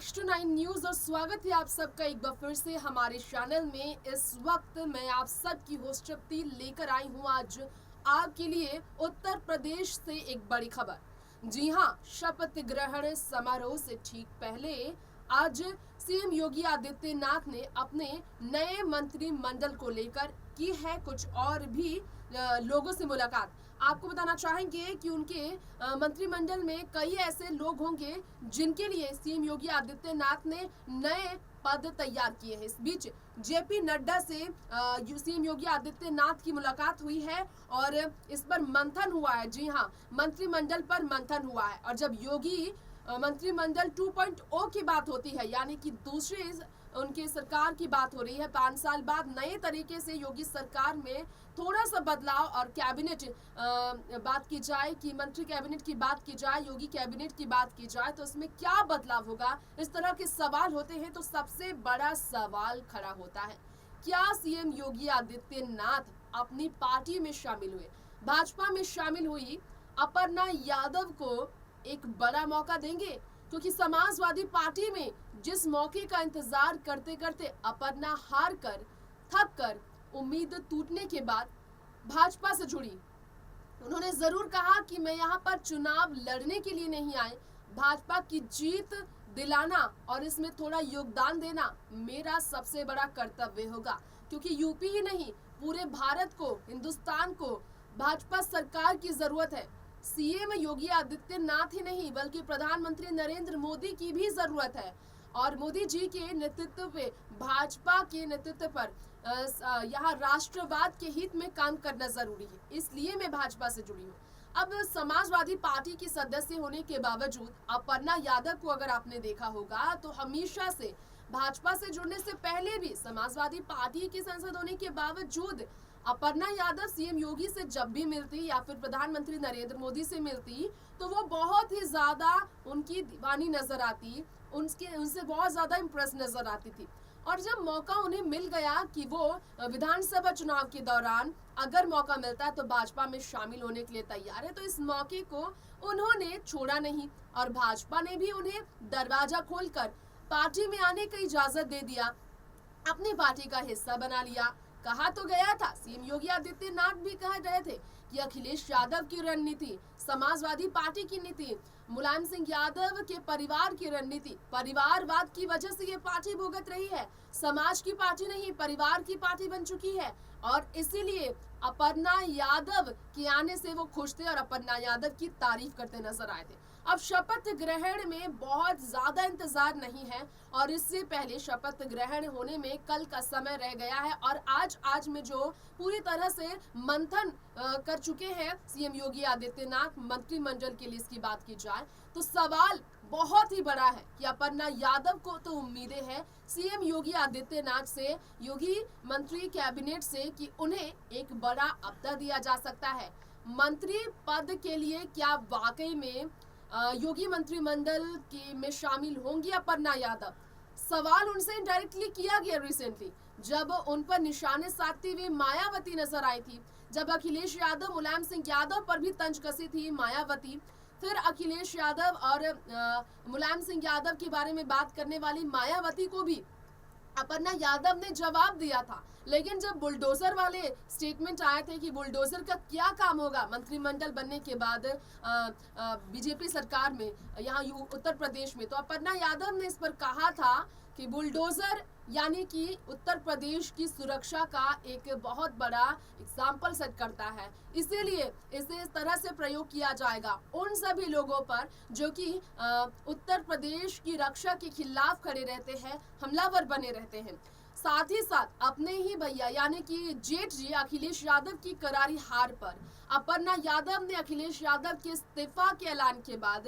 Next to 9 news और स्वागत है आप सबका एक बार फिर से हमारे चैनल में। इस वक्त मैं आप सबकी होस्ट शक्ति लेकर आई हूं आज आपके लिए उत्तर प्रदेश से एक बड़ी खबर। जी हां, शपथ ग्रहण समारोह से ठीक पहले आज सीएम योगी आदित्यनाथ ने अपने नए मंत्रिमंडल को लेकर की है कुछ और भी लोगों से मुलाकात। आपको बताना चाहेंगे कि उनके मंत्रिमंडल में कई ऐसे लोग होंगे जिनके लिए सीएम योगी आदित्यनाथ ने नए पद तैयार किए हैं। इस बीच जेपी नड्डा से सीएम योगी आदित्यनाथ की मुलाकात हुई है और इस पर मंथन हुआ है। जी हाँ, मंत्रिमंडल पर मंथन हुआ है। और जब योगी मंत्रिमंडल 2.0 की बात होती है, यानी कि दूसरे उनके सरकार की बात हो रही है, 5 साल बाद नए तरीके से योगी सरकार में थोड़ा सा बदलाव और कैबिनेट बात की जाए कि मंत्री कैबिनेट की बात की जाए, योगी कैबिनेट की बात की जाए तो इसमें क्या बदलाव होगा, इस तरह के सवाल होते हैं। तो सबसे बड़ा सवाल खड़ा होता है, क्या सीएम योगी आदित्यनाथ अपनी पार्टी में शामिल हुए, भाजपा में शामिल हुई अपर्णा यादव को एक बड़ा मौका देंगे? क्योंकि समाजवादी पार्टी में जिस मौके का इंतजार करते करते अपर्णा हार कर थक कर उम्मीद टूटने के बाद भाजपा से जुड़ी। उन्होंने जरूर कहा कि मैं यहाँ पर चुनाव लड़ने के लिए नहीं आई, भाजपा की जीत दिलाना और इसमें थोड़ा योगदान देना मेरा सबसे बड़ा कर्तव्य होगा। क्योंकि यूपी ही नहीं, पूरे भारत को, हिंदुस्तान को भाजपा सरकार की जरूरत है। सीएम योगी आदित्यनाथ ही नहीं बल्कि प्रधानमंत्री नरेंद्र मोदी की भी जरूरत है। और मोदी जी के नेतृत्व पे, भाजपा के नेतृत्व पर यहाँ राष्ट्रवाद के हित में काम करना जरूरी है। इसलिए मैं भाजपा से जुड़ी हूँ। अब समाजवादी पार्टी की सदस्य होने के बावजूद अपर्णा यादव को अगर आपने देखा होगा तो हमेशा से भाजपा से जुड़ने से पहले भी समाजवादी पार्टी की सांसद होने के बावजूद अपर्णा यादव सीएम योगी से जब भी मिलती या फिर प्रधानमंत्री नरेंद्र मोदी से मिलती तो वो बहुत ही ज्यादा उनकी दीवानी नजर आती, उनसे बहुत ज्यादा इम्प्रेस नजर आती थी। और जब मौका उन्हें मिल गया कि वो विधानसभा चुनाव के दौरान अगर मौका मिलता है तो भाजपा में शामिल होने के लिए तैयार है, तो इस मौके को उन्होंने छोड़ा नहीं और भाजपा ने भी उन्हें दरवाजा खोलकर पार्टी में आने की इजाजत दे दिया, अपनी पार्टी का हिस्सा बना लिया। कहा तो गया था, सीएम योगी आदित्यनाथ भी कह रहे थे कि अखिलेश यादव की रणनीति, समाजवादी पार्टी की नीति, मुलायम सिंह यादव के परिवार की रणनीति, परिवारवाद की वजह से ये पार्टी भुगत रही है, समाज की पार्टी नहीं परिवार की पार्टी बन चुकी है। और इसीलिए अपर्णा यादव के आने से वो खुश थे और अपर्णा यादव की तारीफ करते नजर आए थे। अब शपथ ग्रहण में बहुत ज्यादा इंतजार नहीं है और इससे पहले शपथ ग्रहण होने में कल का समय रह गया है और आज में जो पूरी तरह से मंथन कर चुके हैं सीएम योगी आदित्यनाथ मंत्रिमंडल के लिए, इसकी बात की जाए तो सवाल बहुत ही बड़ा है कि अपर्णा यादव को तो उम्मीदें हैं सीएम योगी आदित्यनाथ से, योगी मंत्री कैबिनेट से कि उन्हें एक बड़ा अहदा दिया जा सकता है मंत्री पद के लिए। क्या वाकई में योगी मंत्रिमंडल के में शामिल होंगी अपर्णा यादव? सवाल उनसे इनडायरेक्टली किया गया रिसेंटली, जब उन पर निशाने साधती हुई मायावती नजर आई थी, जब अखिलेश यादव, मुलायम सिंह यादव पर भी तंज कसी थी मायावती, फिर अखिलेश यादव और मुलायम सिंह यादव के बारे में बात करने वाली मायावती को भी अपर्णा यादव ने जवाब दिया था। लेकिन जब बुलडोजर वाले स्टेटमेंट आए थे कि बुलडोजर का क्या काम होगा मंत्रिमंडल बनने के बाद बीजेपी सरकार में यहाँ उत्तर प्रदेश में, तो अपर्णा यादव ने इस पर कहा था कि बुलडोजर यानी कि उत्तर प्रदेश की सुरक्षा का एक बहुत बड़ा एग्जाम्पल सेट करता है, इसीलिए इसे इस तरह से प्रयोग किया जाएगा उन सभी लोगों पर जो कि उत्तर प्रदेश की रक्षा के खिलाफ खड़े रहते हैं, हमलावर बने रहते हैं। साथ ही साथ अपने ही भैया यानी कि जेठ जी अखिलेश यादव की करारी हार पर अपर्णा यादव ने अखिलेश यादव के इस्तीफा के ऐलान के बाद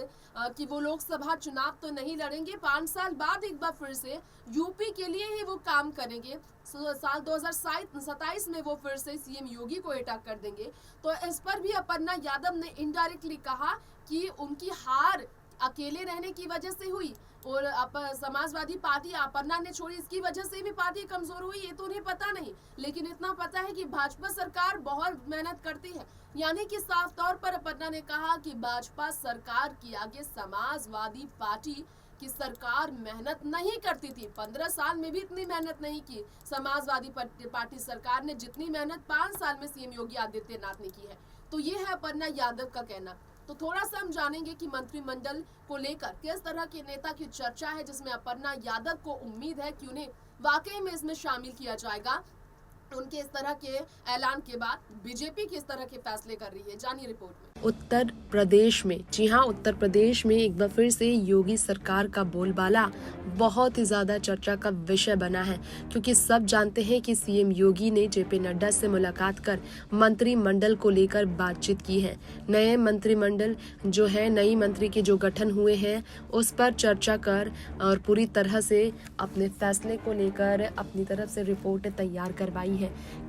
कि वो लोकसभा चुनाव तो नहीं लड़ेंगे, 5 साल बाद एक बार फिर से यूपी के लिए ही वो काम करेंगे, साल 2027 में वो फिर से सीएम योगी को अटैक कर देंगे। तो इस पर भी अपर्णा यादव ने इनडायरेक्टली कहा कि उनकी हार अकेले रहने की वजह से हुई और समाजवादी पार्टी अपर्णा ने छोड़ी, इसकी वजह से भी पार्टी कमजोर हुई, ये तो उन्हें पता नहीं, लेकिन इतना पता है कि भाजपा सरकार बहुत मेहनत करती है। यानी कि साफ तौर पर अपर्णा ने कहा कि भाजपा सरकार के आगे समाजवादी पार्टी कि सरकार मेहनत नहीं करती थी। 15 साल में भी इतनी मेहनत नहीं की। समाजवादी पार्टी सरकार ने जितनी मेहनत 5 साल में सीएम योगी आदित्यनाथ ने की है। तो ये है अपर्णा यादव का कहना। तो थोड़ा सा हम जानेंगे कि मंत्रिमंडल को लेकर किस तरह के नेता की चर्चा है, जिसमें अपर्णा यादव को उम्मीद है कि उन्हें वाकई में इसमें शामिल किया जाएगा। उनके इस तरह के ऐलान के बाद बीजेपी किस तरह के फैसले कर रही है, जानिए रिपोर्ट में। उत्तर प्रदेश में, जी हाँ, उत्तर प्रदेश में एक बार फिर से योगी सरकार का बोलबाला बहुत ही ज्यादा चर्चा का विषय बना है, क्योंकि सब जानते हैं कि सीएम योगी ने जेपी नड्डा से मुलाकात कर मंत्रिमंडल को लेकर बातचीत की है। नए मंत्रिमंडल जो है, नई मंत्री के जो गठन हुए हैं उस पर चर्चा कर और पूरी तरह से अपने फैसले को लेकर अपनी तरफ से रिपोर्ट तैयार करवाई है।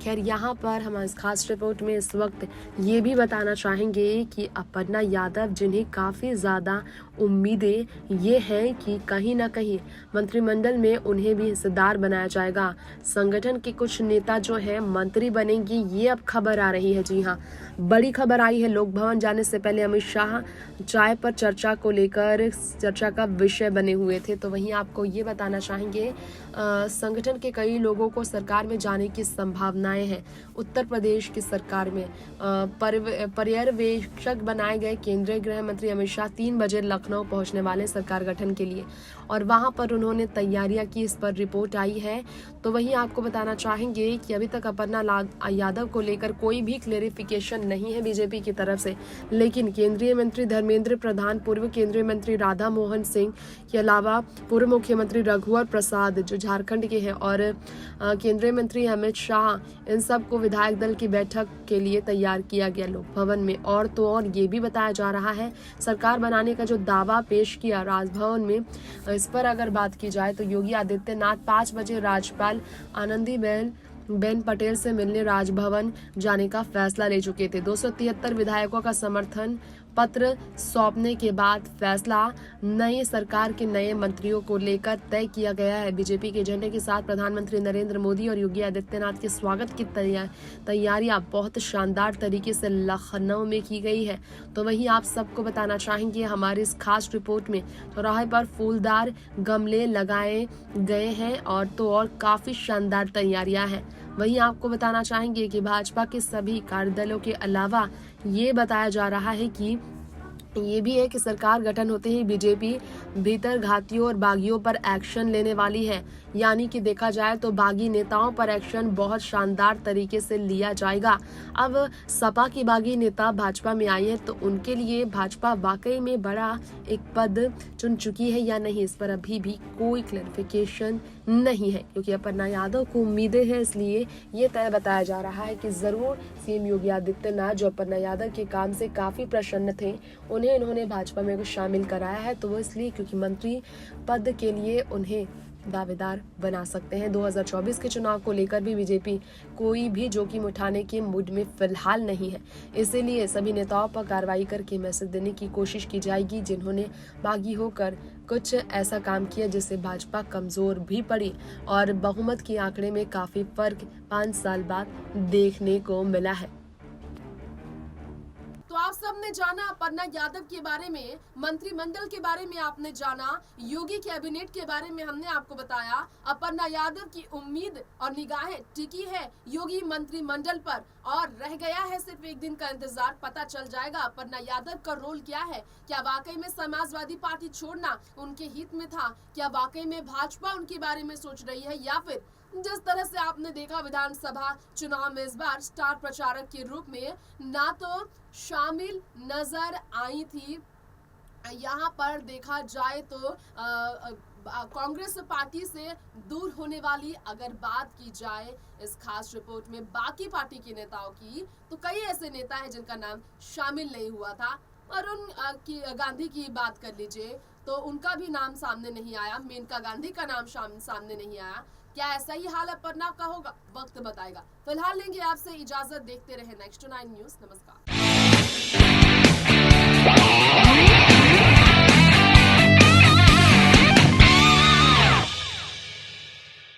खैर, यहाँ पर हम इस खास रिपोर्ट में इस वक्त ये भी बताना चाहेंगे कि अपर्णा यादव, जिन्हें काफी ज्यादा उम्मीदें ये हैं कि कहीं ना कहीं मंत्रिमंडल में उन्हें भी हिस्सेदार बनाया जाएगा। संगठन के कुछ नेता जो हैं मंत्री बनेंगे, ये अब खबर आ रही है। जी हाँ, बड़ी खबर आई है। लोक भवन जाने से पहले अमित शाह चाय पर चर्चा को लेकर चर्चा का विषय बने हुए थे। तो वहीं आपको ये बताना चाहेंगे, संगठन के कई लोगों को सरकार में जाने की संभावनाएं हैं। उत्तर प्रदेश की सरकार में पर्यवेक्षक बनाए गए केंद्रीय गृह मंत्री अमित शाह 3 बजे लखनऊ पहुंचने वाले सरकार गठन के लिए, और वहां पर उन्होंने तैयारियां की। इस पर रिपोर्ट आई है। तो वहीं आपको बताना चाहेंगे कि अभी तक अपर्णा यादव को लेकर कोई भी क्लेरिफिकेशन नहीं है बीजेपी की तरफ से, लेकिन केंद्रीय मंत्री धर्मेंद्र प्रधान, पूर्व केंद्रीय मंत्री राधा मोहन सिंह के अलावा पूर्व मुख्यमंत्री रघुवर प्रसाद जो झारखंड के हैं, और केंद्रीय मंत्री अमित शाह, इन सबको विधायक दल की बैठक के लिए तैयार किया गया लोक भवन में। और तो और ये भी बताया जा रहा है, सरकार बनाने का जो दावा पेश किया राजभवन में, इस पर अगर बात की जाए तो योगी आदित्यनाथ 5 बजे राज्यपाल आनंदीबेन पटेल से मिलने राजभवन जाने का फैसला ले चुके थे। 273 विधायकों का समर्थन पत्र सौंपने के बाद फैसला नई सरकार के नए मंत्रियों को लेकर तय किया गया है। बीजेपी के झंडे के साथ प्रधानमंत्री नरेंद्र मोदी और योगी आदित्यनाथ के स्वागत की तैयारियां बहुत शानदार तरीके से लखनऊ में की गई है। तो वहीं आप सबको बताना चाहेंगे, हमारी इस खास रिपोर्ट में चौराहे पर फूलदार गमले लगाए गए हैं, और तो और काफी शानदार तैयारियां हैं। वहीं आपको बताना चाहेंगे कि भाजपा के सभी कार्यदलों के अलावा ये बताया जा रहा है कि ये भी है कि सरकार गठन होते ही बीजेपी भीतर घातियों और बागियों पर एक्शन लेने वाली है। यानी कि देखा जाए तो बागी नेताओं पर एक्शन बहुत शानदार तरीके से लिया जाएगा। अब सपा की बागी नेता भाजपा में आई है, तो उनके लिए भाजपा वाकई में बड़ा एक पद चुन चुकी है या नहीं, इस पर अभी भी कोई क्लैरिफिकेशन नहीं है, क्योंकि अपर्णा यादव को उम्मीदें हैं। इसलिए ये तय बताया जा रहा है कि जरूर सीएम योगी आदित्यनाथ, जो अपर्णा यादव के काम से काफी प्रसन्न थे, इन्होंने भाजपा में कुछ शामिल कराया है। तो वो इसलिए क्योंकि मंत्री पद के लिए उन्हें दावेदार बना सकते हैं। 2024 के चुनाव को लेकर भी बीजेपी कोई भी जोखिम उठाने के मूड में फिलहाल नहीं है। इसीलिए सभी नेताओं पर कार्रवाई करके मैसेज देने की कोशिश की जाएगी, जिन्होंने बागी होकर कुछ ऐसा काम किया जिससे भाजपा कमजोर भी पड़ी और बहुमत के आंकड़े में काफी फर्क 5 साल बाद देखने को मिला है। तो आप सबने जाना अपर्णा यादव के बारे में, मंत्रिमंडल के बारे में आपने जाना, योगी कैबिनेट के बारे में हमने आपको बताया। अपर्णा यादव की उम्मीद और निगाहें टिकी है योगी मंत्रिमंडल पर, और रह गया है सिर्फ एक दिन का इंतजार। पता चल जाएगा अपर्णा यादव का रोल क्या है। क्या वाकई में समाजवादी पार्टी छोड़ना उनके हित में था? क्या वाकई में भाजपा उनके बारे में सोच रही है, या फिर जिस तरह से आपने देखा विधानसभा चुनाव में इस बार स्टार प्रचारक के रूप में ना तो शामिल नजर आई थी। यहाँ पर देखा जाए तो कांग्रेस पार्टी से दूर होने वाली अगर बात की जाए इस खास रिपोर्ट में बाकी पार्टी के नेताओं की, तो कई ऐसे नेता हैं जिनका नाम शामिल नहीं हुआ था। अरुण गांधी की बात कर लीजिए तो उनका भी नाम सामने नहीं आया, मेनका गांधी का नाम सामने नहीं आया। क्या ऐसा ही हाल अपर्णा का होगा? वक्त बताएगा। फिलहाल लेंगे आपसे इजाजत, देखते रहे नेक्स्ट 9 न्यूज़। नमस्कार।